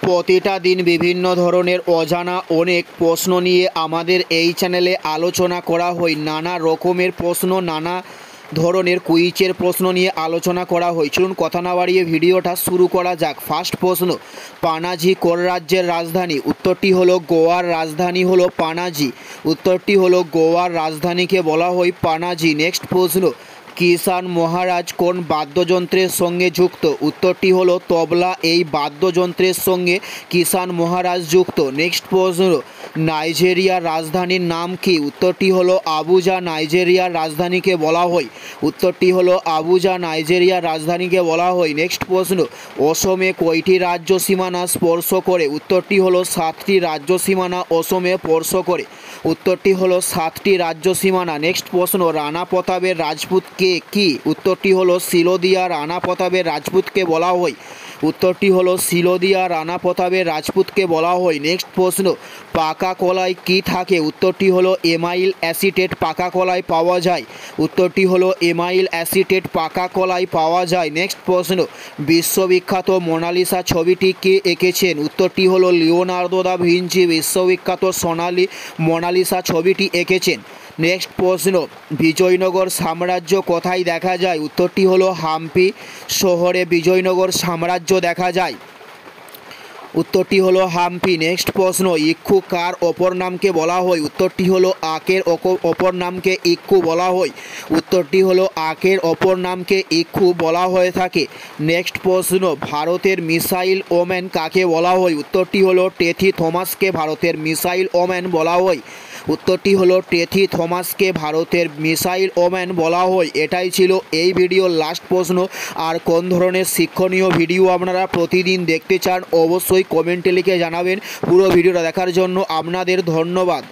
প্রতিটা দিন বিভিন্ন ধরনের অজানা অনেক প্রশ্ন নিয়ে আমাদের এই চ্যানেলে আলোচনা করা হয়। নানা রকমের প্রশ্ন, নানা ধরনের কুইজের প্রশ্ন নিয়ে আলোচনা করা হয়। চলুন কথা না বাড়িয়ে ভিডিওটা শুরু করা যাক। ফার্স্ট প্রশ্ন, পানাজি কোন রাজ্যের রাজধানী? উত্তরটি হলো গোয়ার রাজধানী হলো পানাজি। উত্তরটি হলো গোয়ার রাজধানীকে বলা হয় পানাজি। নেক্সট প্রশ্ন, কিষাণ মহারাজ কোন বাদ্যযন্ত্রের সঙ্গে যুক্ত? উত্তরটি হলো তবলা। এই বাদ্যযন্ত্রের সঙ্গে কিষাণ মহারাজ যুক্ত। নেক্সট প্রশ্ন, নাইজেরিয়ার রাজধানীর নাম কি? উত্তরটি হলো আবুজা। নাইজেরিয়ার রাজধানীকে বলা হয়। উত্তরটি হলো আবুজা, নাইজেরিয়ার রাজধানীকে বলা হয়। নেক্সট প্রশ্ন, অসমে কয়টি রাজ্য সীমানা স্পর্শ করে? উত্তরটি হলো 7টি রাজ্য সীমানা অসমে স্পর্শ করে। উত্তরটি হলো 7টি রাজ্য সীমানা। নেক্সট প্রশ্ন, রানা প্রতাপের রাজপুত কে কি? উত্তরটি হলো সিলোদিয়া। রানা প্রতাপের রাজপুতকে বলা হয়। উত্তরটি হলো সিলোদিয়া, রানা প্রতাপের রাজপুতকে বলা হয়। নেক্সট প্রশ্ন, পাকা কলায় কি থাকে? উত্তরটি হলো এমাইল অ্যাসিটেট পাকা কলায় পাওয়া যায়। উত্তরটি হলো এমাইল অ্যাসিটেট পাকা কলায় পাওয়া যায়। নেক্সট প্রশ্ন, বিশ্ববিখ্যাত মোনালিসা ছবিটি কে এঁকেছেন? উত্তরটি হলো লিওনার্দো দা ভিঞ্চি বিশ্ববিখ্যাত সোনালি মোনালিসা ছবিটি এঁকেছেন। নেক্সট প্রশ্ন, বিজয়নগর সাম্রাজ্য কোথায় দেখা যায়? উত্তরটি হলো হাম্পি শহরে বিজয়নগর সাম্রাজ্য দেখা যায়। উত্তরটি হলো হাম্পি। নেক্সট প্রশ্ন, ইক্ষু কার অপর নামকে বলা হয়? উত্তরটি হলো আকের অপর নামকে ইক্ষু বলা হয়। উত্তরটি হলো আকের অপর নামকে ইক্ষু বলা হয়ে থাকে। নেক্সট প্রশ্ন, ভারতের মিসাইল ওম্যান কাকে বলা হয়? উত্তরটি হলো টেথি থমাসকে ভারতের মিসাইল ওম্যান বলা হয়। উত্তরটি হলো টেথি থমাসকে ভারতের মিসাইল ওম্যান বলা হয়। এটাই ছিল এই ভিডিওর লাস্ট প্রশ্ন। আর কোন ধরনের শিক্ষণীয় ভিডিও আপনারা প্রতিদিন দেখতে চান অবশ্যই কমেন্টে লিখে জানাবেন। পুরো ভিডিওটা দেখার জন্য আপনাদের ধন্যবাদ।